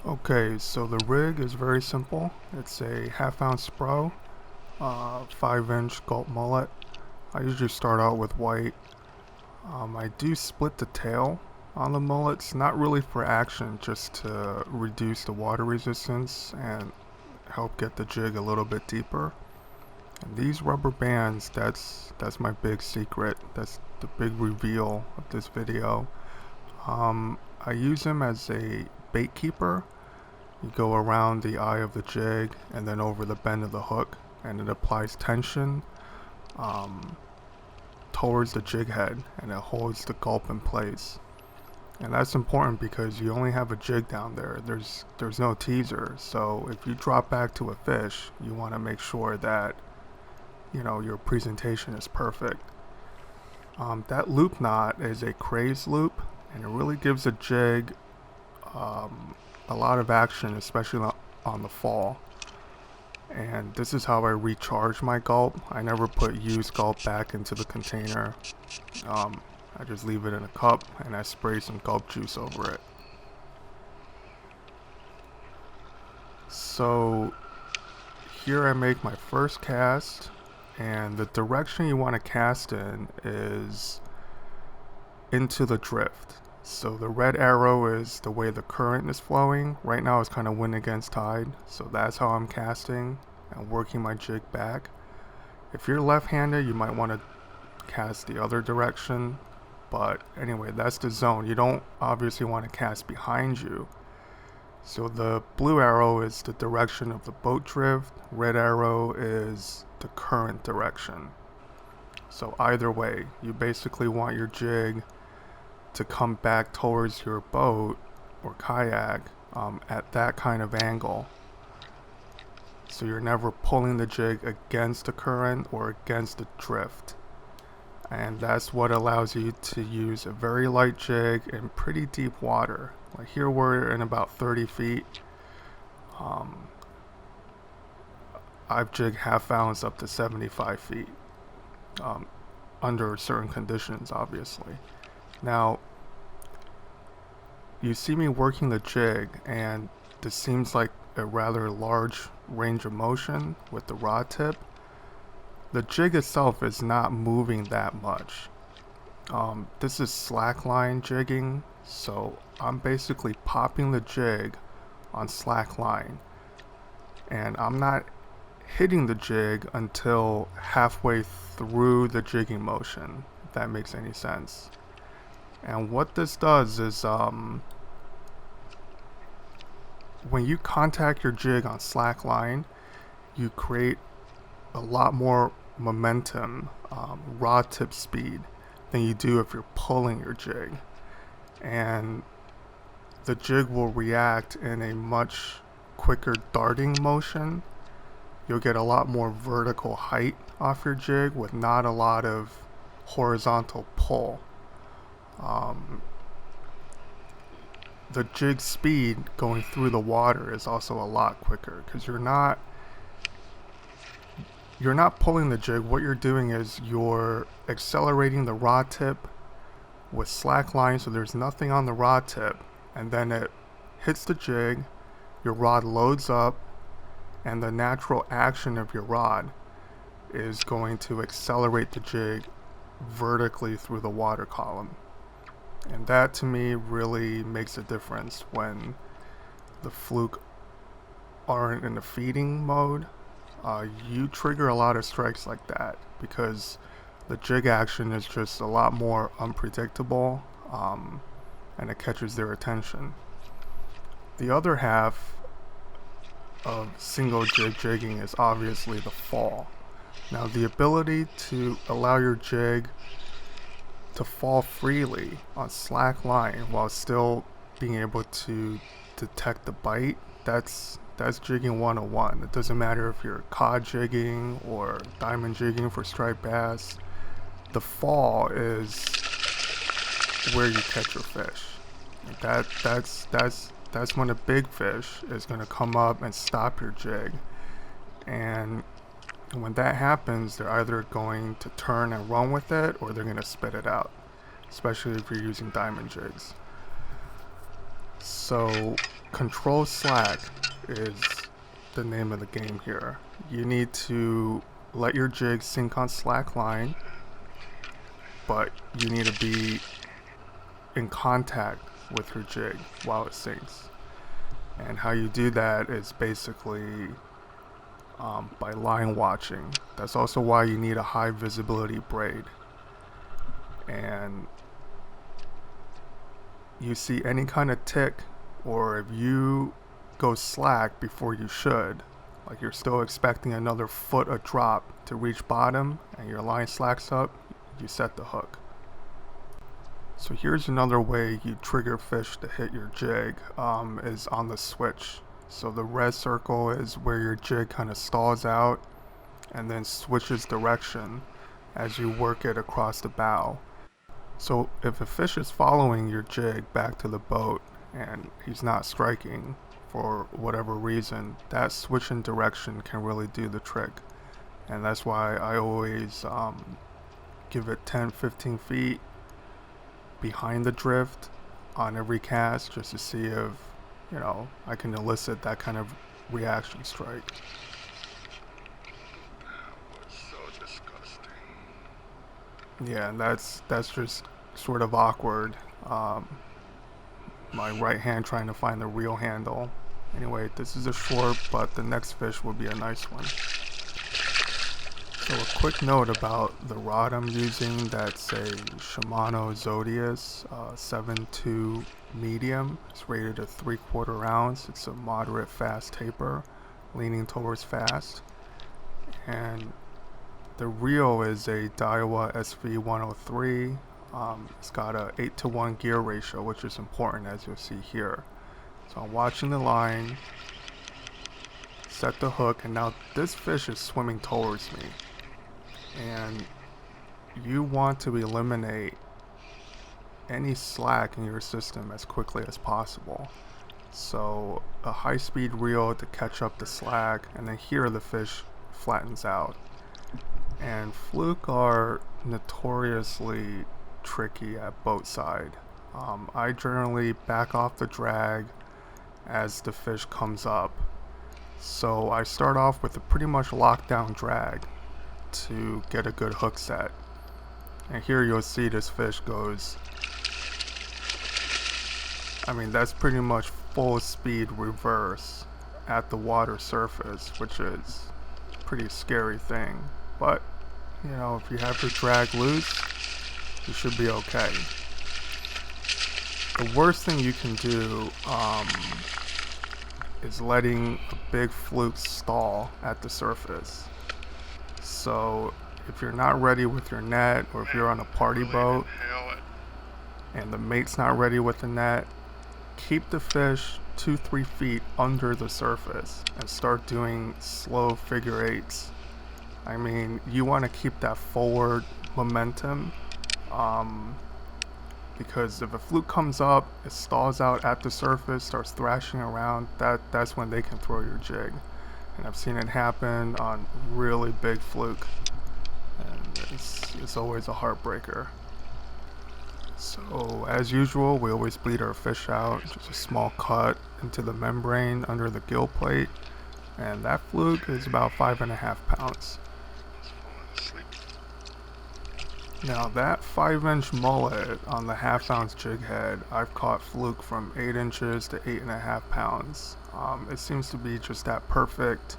Okay, so the rig is very simple. It's a half-ounce Pro, 5-inch gulp mullet. I usually start out with white. I do split the tail on the mullets, not really for action, just to reduce the water resistance and help get the jig a little bit deeper. And these rubber bands, that's my big secret. That's the big reveal of this video. I use them as a bait keeper. You go around the eye of the jig and then over the bend of the hook, and it applies tension towards the jig head, and it holds the gulp in place. And that's important because you only have a jig down there. There's no teaser, so if you drop back to a fish, you want to make sure that your presentation is perfect. That loop knot is a craze loop, and it really gives a jig a lot of action, especially on the fall. And this is how I recharge my gulp. I never put used gulp back into the container. I just leave it in a cup and I spray some gulp juice over it. So here I make my first cast, and the direction you want to cast in is into the drift. So the red arrow is the way the current is flowing. Right now it's kind of wind against tide, so that's how I'm casting and working my jig back. If you're left-handed, you might want to cast the other direction, but anyway, that's the zone. You don't obviously want to cast behind you. So the blue arrow is the direction of the boat drift, red arrow is the current direction. So either way, you basically want your jig to come back towards your boat or kayak at that kind of angle. So you're never pulling the jig against the current or against the drift. And that's what allows you to use a very light jig in pretty deep water. Like here we're in about 30 feet. I've jigged half ounce up to 75 feet under certain conditions, obviously. Now, you see me working the jig, and this seems like a rather large range of motion with the rod tip. The jig itself is not moving that much. This is slackline jigging, so I'm basically popping the jig on slackline, and I'm not hitting the jig until halfway through the jigging motion, if that makes any sense. And what this does is when you contact your jig on slack line, you create a lot more momentum, rod tip speed, than you do if you're pulling your jig. And the jig will react in a much quicker darting motion. You'll get a lot more vertical height off your jig with not a lot of horizontal pull. The jig speed going through the water is also a lot quicker because you're not pulling the jig. What you're doing is you're accelerating the rod tip with slack line, so there's nothing on the rod tip, and then it hits the jig, your rod loads up, and the natural action of your rod is going to accelerate the jig vertically through the water column. And that to me really makes a difference when the fluke aren't in the feeding mode. You trigger a lot of strikes like that because the jig action is just a lot more unpredictable, and it catches their attention. The other half of single jig jigging is obviously the fall. Now the ability to allow your jig to fall freely on slack line while still being able to detect the bite, that's jigging 101. It doesn't matter if you're cod jigging or diamond jigging for striped bass. The fall is where you catch your fish. That's when a big fish is going to come up and stop your jig. And when that happens, they're either going to turn and run with it or they're going to spit it out, especially if you're using diamond jigs. So control slack is the name of the game here. You need to let your jig sink on slack line, but you need to be in contact with your jig while it sinks. And how you do that is basically by line watching. That's also why you need a high visibility braid. And you see any kind of tick, or if you go slack before you should, like you're still expecting another foot of drop to reach bottom and your line slacks up, you set the hook. So here's another way you trigger fish to hit your jig, is on the switch. So the red circle is where your jig kind of stalls out and then switches direction as you work it across the bow. So if a fish is following your jig back to the boat and he's not striking for whatever reason, that switch in direction can really do the trick. And that's why I always give it 10-15 feet behind the drift on every cast, just to see if, you know, I can elicit that kind of reaction strike. That was so disgusting. Yeah, and that's just sort of awkward. My right hand trying to find the reel handle. Anyway, this is a short, but the next fish will be a nice one. So a quick note about the rod I'm using. That's a Shimano Zodius 7.2 medium. It's rated a 3/4 ounce. It's a moderate fast taper, leaning towards fast. And the reel is a Daiwa SV103. It's got a 8:1 gear ratio, which is important, as you'll see here. So I'm watching the line, set the hook, and now this fish is swimming towards me. And you want to eliminate any slack in your system as quickly as possible. So a high-speed reel to catch up the slack, and then here the fish flattens out. And fluke are notoriously tricky at boat side. I generally back off the drag as the fish comes up. So I start off with a pretty much lockdown drag to get a good hook set. And here you'll see this fish goes, I mean, that's pretty much full speed reverse at the water surface, which is a pretty scary thing. But, you know, if you have your drag loose, you should be okay. The worst thing you can do is letting a big fluke stall at the surface. So if you're not ready with your net, or if you're on a party boat and the mate's not ready with the net, keep the fish 2-3 feet under the surface and start doing slow figure eights. I mean, you want to keep that forward momentum, because if a fluke comes up, it stalls out at the surface, starts thrashing around, that's when they can throw your jig. And I've seen it happen on really big fluke, and it's always a heartbreaker. So as usual, we always bleed our fish out, just a small cut into the membrane under the gill plate, and that fluke is about 5.5 pounds. Now that 5-inch mullet on the 1/2 ounce jig head, I've caught fluke from 8 inches to 8.5 pounds. It seems to be just that perfect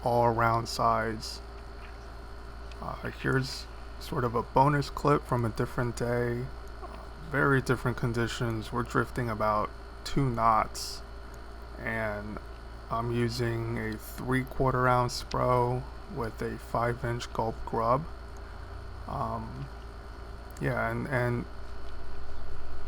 all around size. Here's sort of a bonus clip from a different day. Very different conditions. We're drifting about 2 knots, and I'm using a 3/4 ounce Spro with a 5-inch gulp grub. Yeah, and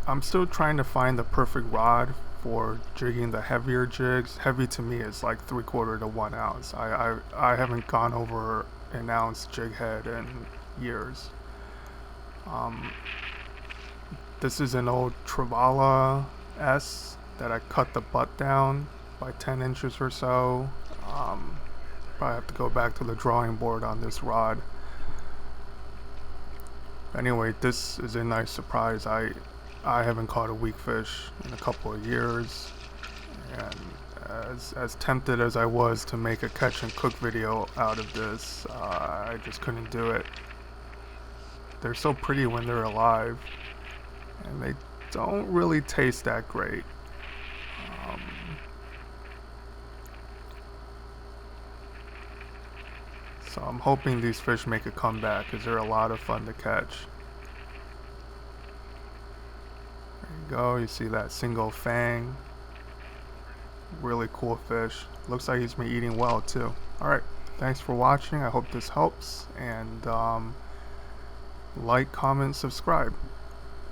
I'm still trying to find the perfect rod for jigging the heavier jigs. Heavy to me is like 3/4 to 1 ounce. I haven't gone over an ounce jig head in years. This is an old Travala S that I cut the butt down by 10 inches or so. Probably have to go back to the drawing board on this rod. Anyway, this is a nice surprise. I I haven't caught a weak fish in a couple of years, and as tempted as I was to make a catch and cook video out of this, I just couldn't do it. They're so pretty when they're alive, and they don't really taste that great. Um, so I'm hoping these fish make a comeback because they're a lot of fun to catch. There you go, you see that single fang. Really cool fish. Looks like he's been eating well too. Alright, thanks for watching. I hope this helps, and like, comment, subscribe.